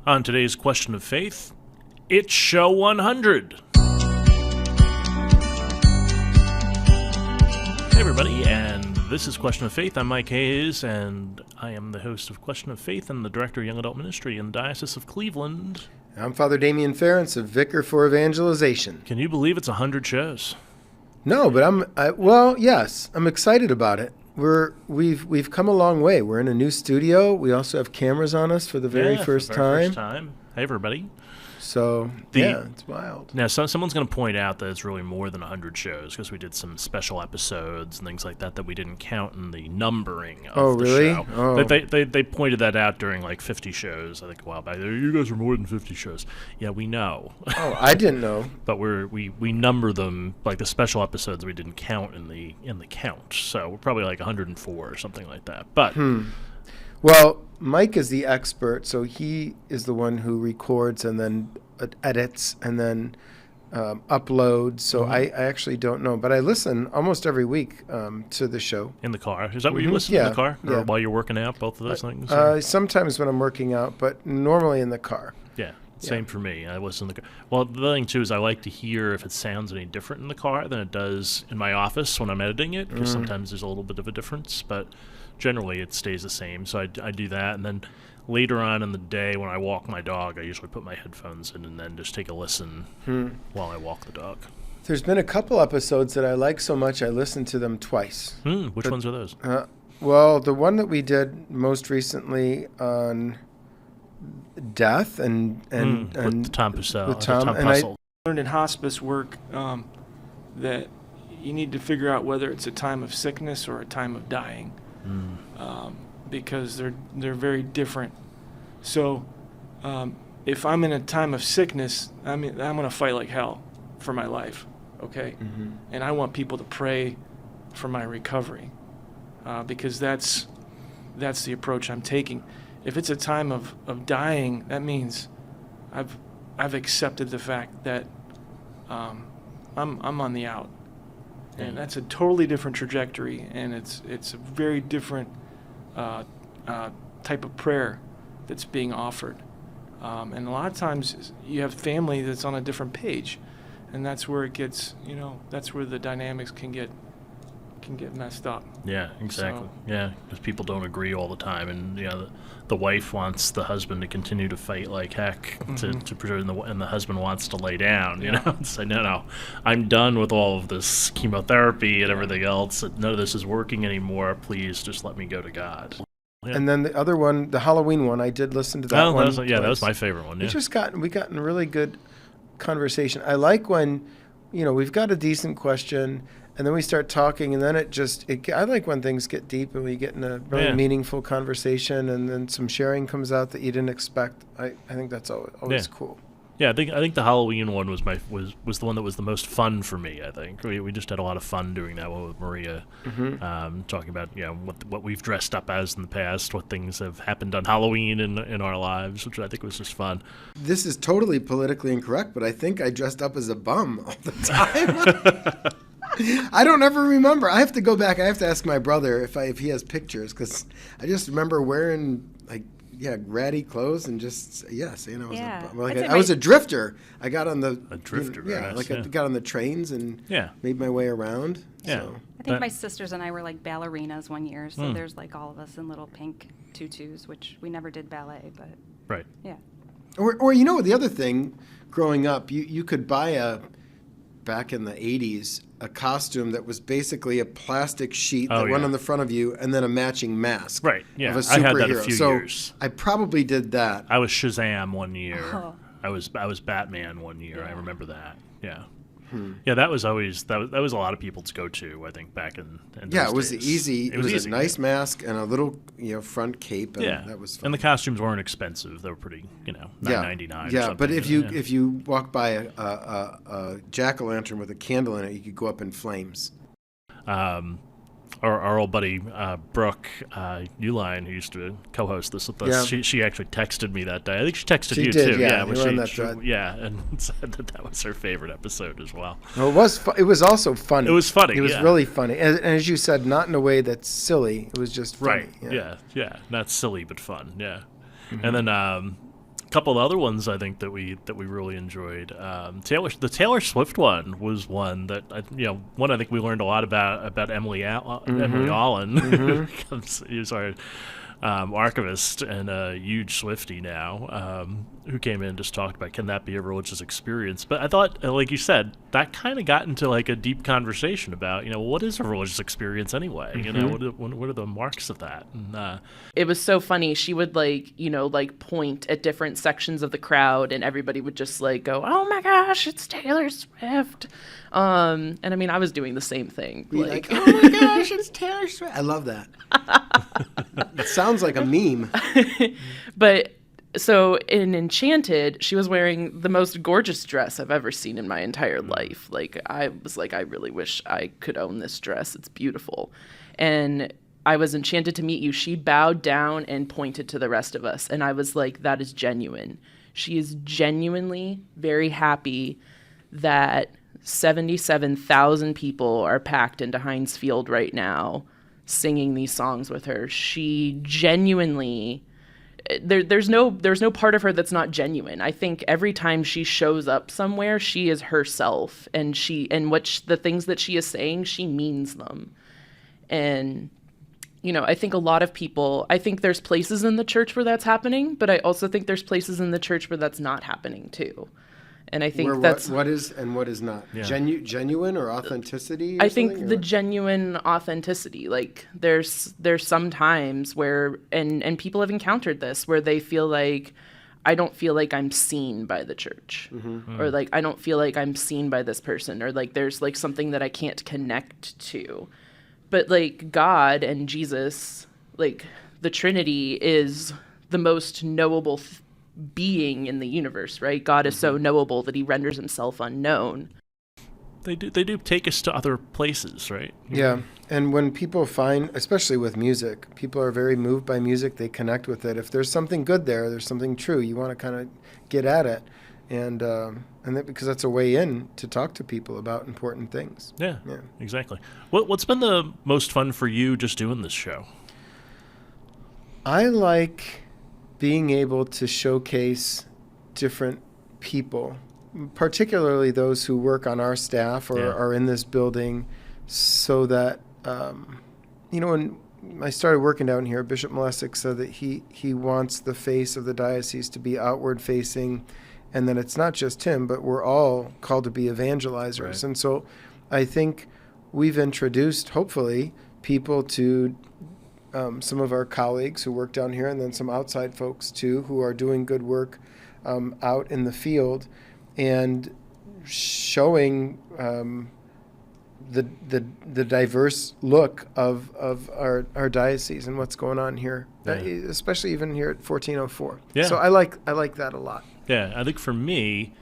On today's Question of Faith, it's Show 100. Hey everybody, and this is Question of Faith. I'm Mike Hayes, and I am the host of Question of Faith and the director of Young Adult Ministry in the Diocese of Cleveland. I'm Father Damian Ference, a Vicar for Evangelization. Can you believe it's 100 shows? No, but yes, I'm excited about it. We've come a long way. We're in a new studio. We also have cameras on us for the very first time. Hey everybody. So, it's wild. Now, someone's going to point out that it's really more than 100 shows because we did some special episodes and things like that we didn't count in the numbering of the show. Oh, they pointed that out during like 50 shows, I think, a while back. You guys are more than 50 shows. Yeah, we know. Oh, I didn't know. But we number them, like the special episodes we didn't count in the count. So we're probably like 104 or something like that. But... Well, Mike is the expert, so he is the one who records and then edits and then uploads. So I actually don't know, but I listen almost every week to the show. In the car? Is that what you listen to in the car? Or while you're working out, both of those things? Sometimes when I'm working out, but normally in the car. Yeah. Same for me. I listen to the car. Well, the thing, too, is I like to hear if it sounds any different in the car than it does in my office when I'm editing it, because sometimes there's a little bit of a difference, but generally it stays the same. So I do that, and then later on in the day when I walk my dog, I usually put my headphones in and then just take a listen while I walk the dog. There's been a couple episodes that I like so much I listened to them twice. Which ones are those? Well, the one that we did most recently on death and with Tom Pussell. With Tom and I learned in hospice work that you need to figure out whether it's a time of sickness or a time of dying, because they're very different. So if I'm in a time of sickness, I'm going to fight like hell for my life, okay? And I want people to pray for my recovery, because that's the approach I'm taking. If it's a time of dying, that means I've accepted the fact that I'm on the out, and that's a totally different trajectory, and it's a very different type of prayer that's being offered, and a lot of times you have family that's on a different page, and that's where it gets, that's where the dynamics can get messed up. Yeah, exactly. So, because people don't agree all the time, and the wife wants the husband to continue to fight like heck to preserve, and the husband wants to lay down. And say, no, I'm done with all of this chemotherapy and everything else. None of this is working anymore. Please, just let me go to God. Yeah. And then the other one, the Halloween one, I did listen to that one. That was my favorite one. Yeah. We got in really good conversation. I like when, we've got a decent question, and then we start talking, and then I like when things get deep and we get in a really meaningful conversation, and then some sharing comes out that you didn't expect. I think that's always cool. Yeah, I think the Halloween one was the one that was the most fun for me. I think we just had a lot of fun doing that one with Maria, talking about what we've dressed up as in the past, what things have happened on Halloween in our lives, which I think was just fun. This is totally politically incorrect, but I think I dressed up as a bum all the time. I don't ever remember. I have to go back. I have to ask my brother if he has pictures, because I just remember wearing ratty clothes and just saying I was I was a drifter. I got on the drifter. I got on the trains and made my way around. Yeah. So. I think my sisters and I were like ballerinas one year, so there's like all of us in little pink tutus, which we never did ballet, but right. Yeah. Or the other thing, growing up, you could buy back in the 80s, a costume that was basically a plastic sheet that went on the front of you, and then a matching mask. Right, yeah. Of a superhero. I had that a few years. I probably did that. I was Shazam one year. Oh. I was Batman one year. I remember that. Yeah. Yeah, that was always that was a lot of people's go-to, I think, back in those it was days. Easy. It was easy, a nice mask and a little front cape, and that was fun. And the costumes weren't expensive; they were pretty, $9.99. Yeah, but if you walk by a jack-o'-lantern with a candle in it, you could go up in flames. Our old buddy Brooke Uline, who used to co-host this with us, she actually texted me that day. I think she texted you did, too. Yeah, we were on that thread. And said that was her favorite episode as well. Well, it was also funny. It was funny. It was really funny, and as you said, not in a way that's silly. It was just funny. Right. Yeah. Not silly but fun. Yeah. And then couple of other ones I think that we really enjoyed. The Taylor Swift one was one that I think we learned a lot about Emily Allen, who's our archivist and a huge Swiftie now, who came in and just talked about, can that be a religious experience? But I thought, like you said, that kind of got into like a deep conversation about, what is a religious experience anyway? What are the marks of that? And, it was so funny. She would point at different sections of the crowd, and everybody would just go, "Oh my gosh, it's Taylor Swift." And I mean, I was doing the same thing. Oh my gosh, it's Taylor Swift. I love that. It sounds like a meme. But so in Enchanted, she was wearing the most gorgeous dress I've ever seen in my entire life. I was I really wish I could own this dress. It's beautiful. And I was enchanted to meet you. She bowed down and pointed to the rest of us. And I was like, that is genuine. She is genuinely very happy that 77,000 people are packed into Heinz Field right now singing these songs with her. She genuinely, there's no part of her that's not genuine. I think every time she shows up somewhere, she is herself, and the things that she is saying, she means them. And I think a lot of people, I think there's places in the church where that's happening, but I also think there's places in the church where that's not happening too. And I think that's what is and what is not. Yeah. Genuine or authenticity? I think the genuine authenticity. There's some times where and people have encountered this where they feel like, I don't feel like I'm seen by the church, or I don't feel like I'm seen by this person, or there's something that I can't connect to. But God and Jesus, the Trinity is the most knowable being in the universe, right? God is so knowable that he renders himself unknown. They do take us to other places, right? Yeah. And when people find, especially with music, people are very moved by music. They connect with it. If there's something good there's something true. You want to kind of get at it. And that, because that's a way in to talk to people about important things. Yeah. Exactly. What's been the most fun for you just doing this show? I like being able to showcase different people, particularly those who work on our staff or are in this building, so that, when I started working down here, Bishop Malesic said that he wants the face of the diocese to be outward facing, and that it's not just him, but we're all called to be evangelizers. Right. And so I think we've introduced, hopefully, people to some of our colleagues who work down here, and then some outside folks, too, who are doing good work out in the field, and showing the diverse look of our diocese and what's going on here, especially even here at 1404. Yeah. So I like that a lot. Yeah, I think for me,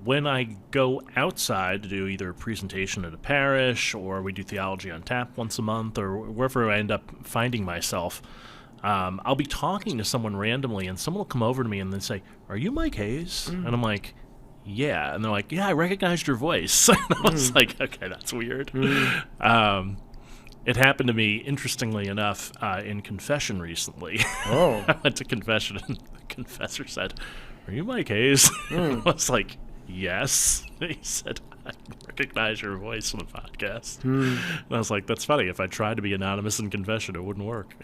when I go outside to do either a presentation at a parish, or we do Theology on Tap once a month, or wherever I end up finding myself, I'll be talking to someone randomly, and someone will come over to me and then say, "Are you Mike Hayes?" And I'm like, "Yeah." And they're like, "Yeah, I recognized your voice." And I was like, "Okay, that's weird." It happened to me, interestingly enough, in confession recently. Oh. I went to confession, and the confessor said, "Are you Mike Hayes?" I was like, "Yes." He said, "I recognize your voice from the podcast." And I was like, "That's funny. If I tried to be anonymous in confession, it wouldn't work."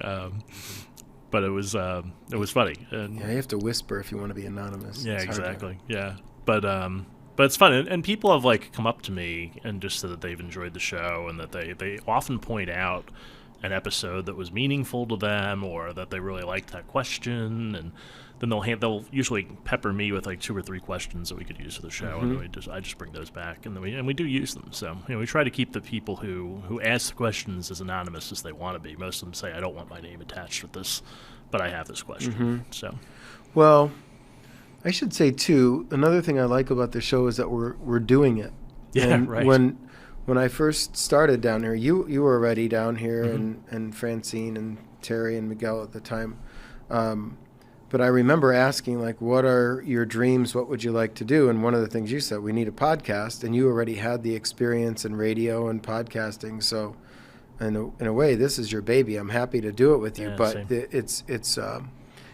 But it was funny. And you have to whisper if you want to be anonymous. Yeah, exactly. Yeah, but it's fun, and people have come up to me and just said that they've enjoyed the show, and that they often point out an episode that was meaningful to them, or that they really liked that question, and then they'll usually pepper me with 2 or 3 questions that we could use for the show, and I just bring those back, and we do use them. So we try to keep the people who ask the questions as anonymous as they want to be. Most of them say, "I don't want my name attached with this, but I have this question." So, well, I should say too, another thing I like about the show is that we're doing it. Yeah, and right. When I first started down here, you were already down here, and Francine and Terry and Miguel at the time. But I remember asking, what are your dreams? What would you like to do? And one of the things you said, we need a podcast, and you already had the experience in radio and podcasting. So in a way, this is your baby. I'm happy to do it with you. Yeah, but same.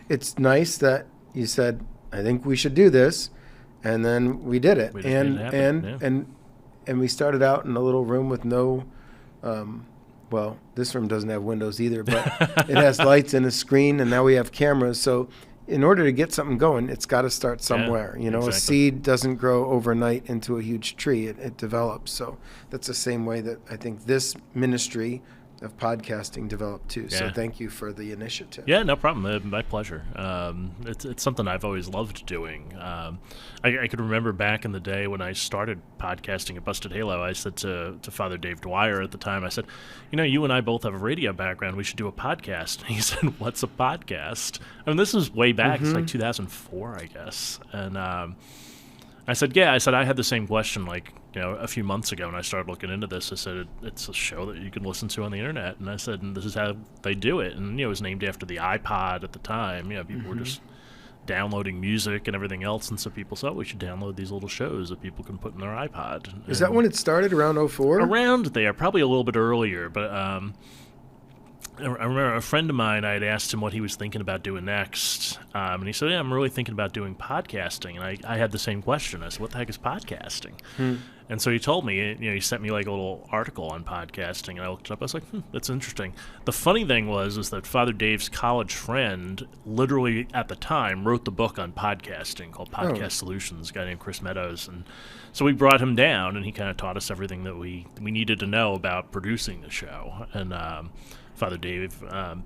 it's nice that you said, I think we should do this. And then we did it. We just made it happen, And we started out in a little room with no, well, this room doesn't have windows either, but it has lights and a screen, and now we have cameras. So in order to get something going, it's got to start somewhere. You know, exactly. A seed doesn't grow overnight into a huge tree. It develops. So that's the same way that I think this ministry of podcasting developed too. So Yeah. thank you for the initiative. Yeah, no problem. My pleasure. It's something I've always loved doing. I could remember back in the day when I started podcasting at Busted Halo, I said to Father Dave Dwyer at the time, I said, you and I both have a radio background. We should do a podcast. And he said, what's a podcast? I mean, this is way back. It's like 2004, I guess. And I said, yeah. I said, I had the same question a few months ago when I started looking into this. I said, it's a show that you can listen to on the internet. And I said, and this is how they do it. And, it was named after the iPod at the time. People were just downloading music and everything else. And so people said, we should download these little shows that people can put in their iPod. Is that when it started, around 2004? Around there, probably a little bit earlier. But I remember a friend of mine, I had asked him what he was thinking about doing next. And he said, yeah, I'm really thinking about doing podcasting. And I had the same question. I said, what the heck is podcasting? And so he told me, he sent me like a little article on podcasting, and I looked it up. I was like, that's interesting. The funny thing was that Father Dave's college friend, literally at the time, wrote the book on podcasting called Podcast Solutions, a guy named Chris Meadows. And so we brought him down, and he kind of taught us everything that we needed to know about producing the show. And Father Dave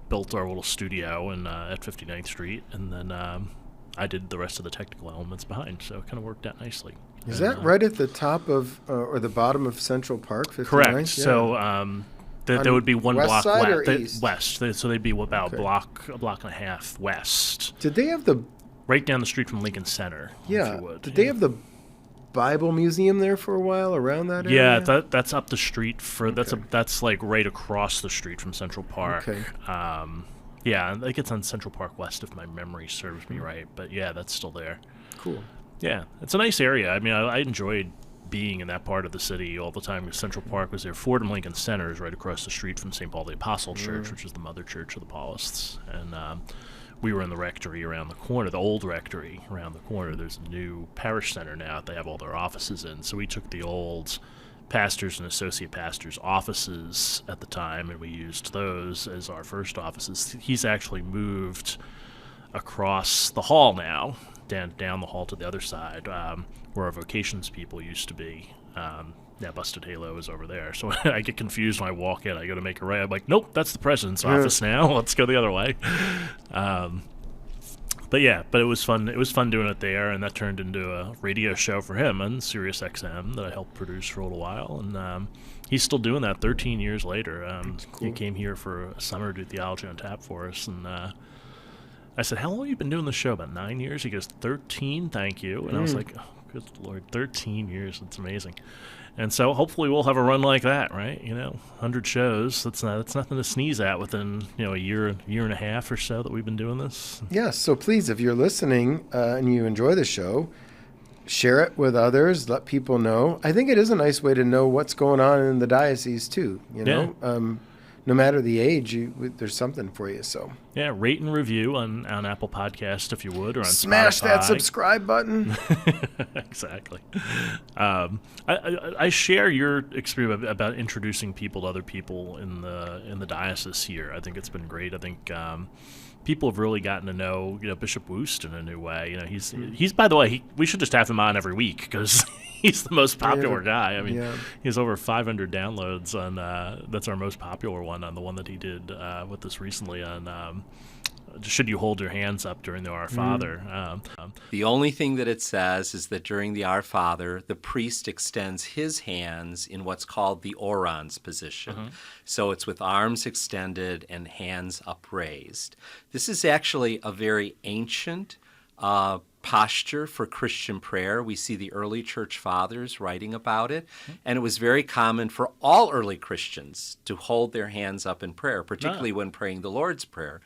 built our little studio at 59th Street, and then I did the rest of the technical elements behind. So it kind of worked out nicely. Is that right at the top of or the bottom of Central Park, 59th? Correct. Yeah. So there would be one west block side or east? West. So they'd be about a block and a half west, Did they have the right down the street from Lincoln Center. If you would. Did they have the Bible Museum there for a while around that area? Yeah, that's up the street that's like right across the street from Central Park. Okay. Yeah, I think it's on Central Park West if my memory serves me right. But yeah, that's still there. Cool. Yeah, it's a nice area. I mean, I enjoyed being in that part of the city all the time because Central Park was there. Fordham Lincoln Center is right across the street from St. Paul the Apostle Church, which is the mother church of the Paulists. And we were in the rectory around the corner, the old rectory around the corner. There's a new parish center now that they have all their offices in. So we took the old pastors and associate pastors' offices at the time, and we used those as our first offices. He's actually moved across the hall now, down the hall to the other side, where our vocations people used to be. Now Busted Halo is over there. So I get confused when I walk in. I go to make a right. I'm like, nope, that's the president's office now. Let's go the other way. But it was fun. It was fun doing it there, and that turned into a radio show for him on Sirius XM that I helped produce for a little while. And he's still doing that 13 years later. Cool. He came here for a summer to do Theology on Tap for us, and I said, how long have you been doing the show? About 9 years? He goes, 13, thank you. And I was like, oh, good Lord, 13 years. That's amazing. And so hopefully we'll have a run like that, right? 100 shows. That's nothing to sneeze at within, a year and a half or so that we've been doing this. Yes, so please, if you're listening and you enjoy the show, share it with others, let people know. I think it is a nice way to know what's going on in the diocese too, no matter the age, there's something for you. So yeah, rate and review on Apple Podcast if you would, or on smash Spotify. that subscribe button. Exactly. I share your experience about introducing people to other people in the diocese here. I think it's been great. I think people have really gotten to know Bishop Woost in a new way. He's by the way, we should just have him on every week because he's the most popular guy. I mean, he has over 500 downloads on that's our most popular one, on the one that he did with us recently on should you hold your hands up during the Our Father. The only thing that it says is that during the Our Father, the priest extends his hands in what's called the orans position. So it's with arms extended and hands upraised. This is actually a very ancient posture for Christian prayer. We see the early church fathers writing about it, and it was very common for all early Christians to hold their hands up in prayer, particularly when praying the Lord's Prayer.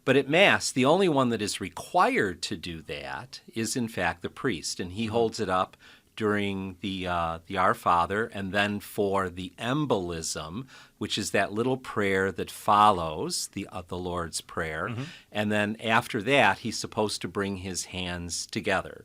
But at Mass, the only one that is required to do that is, in fact, the priest, and he holds it up during the Our Father, and then for the embolism, which is that little prayer that follows the Lord's Prayer. And then after that, he's supposed to bring his hands together.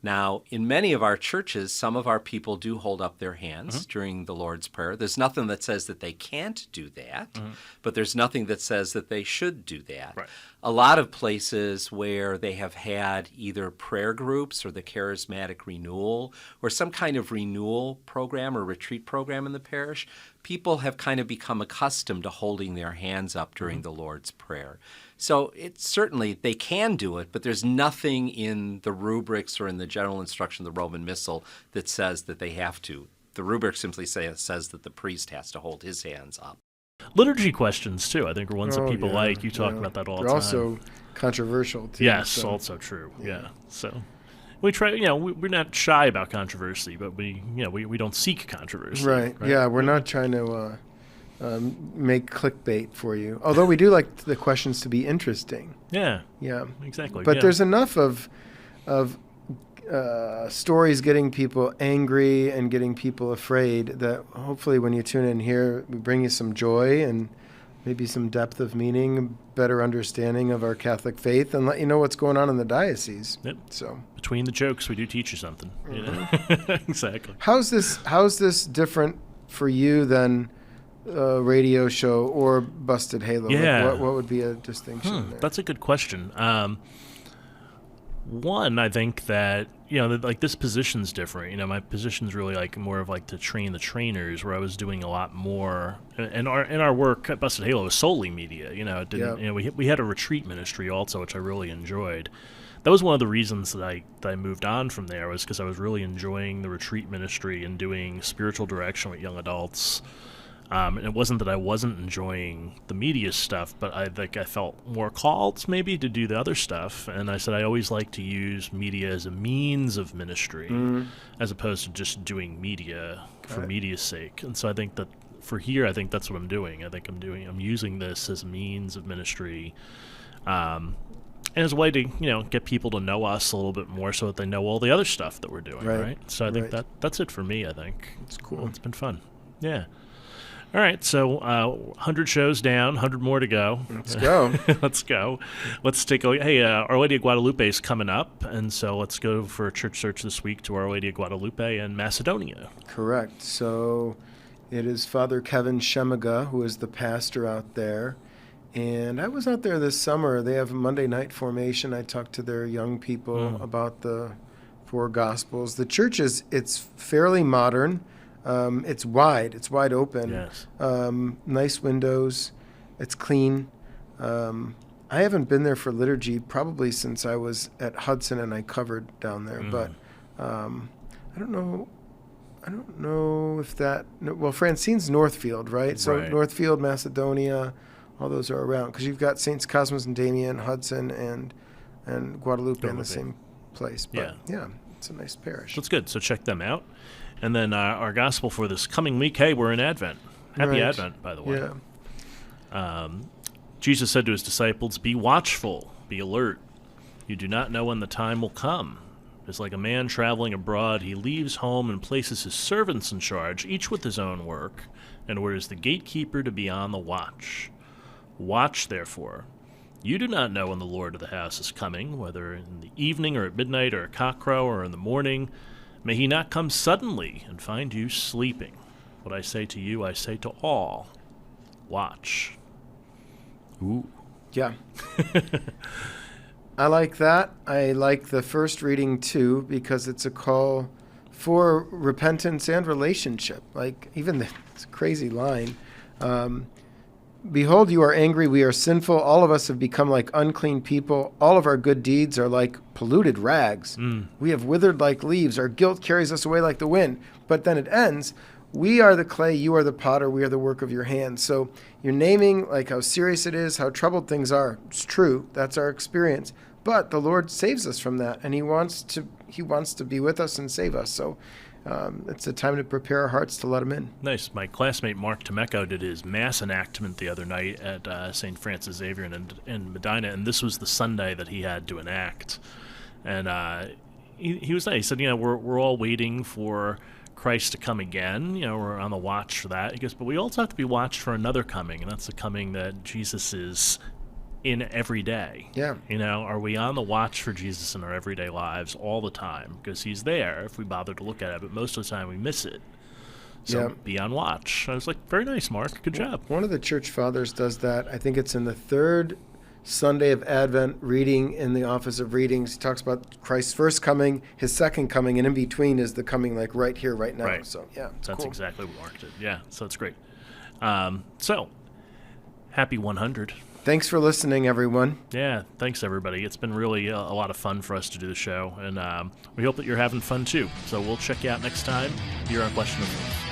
Now, in many of our churches, some of our people do hold up their hands during the Lord's Prayer. There's nothing that says that they can't do that, but there's nothing that says that they should do that. Right. A lot of places where they have had either prayer groups or the charismatic renewal or some kind of renewal program or retreat program in the parish, people have kind of become accustomed to holding their hands up during the Lord's Prayer. So it's certainly, they can do it, but there's nothing in the rubrics or in the general instruction of the Roman Missal that says that they have to. The rubric simply says that the priest has to hold his hands up. Liturgy questions, too, I think are ones that people like. You talk about that all the They're time. also controversial, too. Yes, so. also true. Yeah. So we try, we're not shy about controversy, but we don't seek controversy. Right. Yeah, we're not trying to make clickbait for you. Although we do like the questions to be interesting. Yeah. Yeah. Exactly. But yeah. there's enough of stories getting people angry and getting people afraid that hopefully when you tune in here, we bring you some joy and maybe some depth of meaning, better understanding of our Catholic faith, and let you know what's going on in the diocese. Yep. So between the jokes, we do teach you something. Exactly. How's this different for you than a radio show or Busted Halo? Yeah. Like what would be a distinction there? That's a good question. One, I think that, like this position's different. My position's really like more of like to train the trainers, where I was doing a lot more. And our work at Busted Halo was solely media. It didn't. We had a retreat ministry also, which I really enjoyed. That was one of the reasons that I moved on from there, was because I was really enjoying the retreat ministry and doing spiritual direction with young adults. And it wasn't that I wasn't enjoying the media stuff, but I think I felt more called maybe to do the other stuff. And I said I always like to use media as a means of ministry, as opposed to just doing media for media's sake. And so I think that for here, I think that's what I'm doing. I'm using this as a means of ministry, and as a way to get people to know us a little bit more, so that they know all the other stuff that we're doing. Right. So I think that's it for me. I think it's cool. It's been fun. Yeah. All right, so 100 shows down, 100 more to go. Let's go. Let's go. Let's take a look. Hey, Our Lady of Guadalupe is coming up, and so let's go for a church search this week to Our Lady of Guadalupe in Macedonia. Correct. So it is Father Kevin Shemaga, who is the pastor out there. And I was out there this summer. They have a Monday night formation. I talked to their young people about the 4 Gospels. The church it's fairly modern. It's wide open. Yes. Nice windows. It's clean. I haven't been there for liturgy probably since I was at Hudson and I covered down there. But I don't know if that. Well, Francine's Northfield, right? So Northfield, Macedonia, all those are around, because you've got Saints Cosmos and Damian, Hudson, and Guadalupe in the same place. But yeah, it's a nice parish. That's good. So check them out. And then our gospel for this coming week, hey, we're in Advent. Happy Advent, by the way. Yeah. Jesus said to his disciples, "Be watchful, be alert. You do not know when the time will come. It's like a man traveling abroad. He leaves home and places his servants in charge, each with his own work, and orders the gatekeeper to be on the watch. Watch, therefore. You do not know when the Lord of the house is coming, whether in the evening or at midnight or at cockcrow or in the morning. May he not come suddenly and find you sleeping. What I say to you, I say to all. Watch." Ooh. Yeah. I like that. I like the first reading, too, because it's a call for repentance and relationship. Like, even it's a crazy line. Behold, you are angry, we are sinful, all of us have become like unclean people, all of our good deeds are like polluted rags. We have withered like leaves, our guilt carries us away like the wind. But then it ends, we are the clay, you are the potter, we are the work of your hands. So you're naming like how serious it is, how troubled things are. It's true, that's our experience. But the Lord saves us from that, and He wants to be with us and save us. So it's a time to prepare our hearts to let Him in. Nice. My classmate Mark Tomeko did his Mass enactment the other night at St. Francis Xavier in Medina, and this was the Sunday that he had to enact. And he was nice. He said, we're all waiting for Christ to come again. We're on the watch for that. He goes, but we also have to be watched for another coming, and that's the coming that Jesus is in every day. Yeah. Are we on the watch for Jesus in our everyday lives all the time? Because he's there if we bother to look at it, but most of the time we miss it. So be on watch. I was like, very nice, Mark. Good job. One of the church fathers does that. I think it's in the third Sunday of Advent reading in the Office of Readings. He talks about Christ's first coming, his second coming, and in between is the coming like right here, right now. Right. So, yeah, it's That's cool. exactly what Mark did. Yeah, so that's great. So, happy 100. Thanks for listening, everyone. Yeah, thanks, everybody. It's been really a lot of fun for us to do the show, and we hope that you're having fun, too. So we'll check you out next time here on Question of Faith.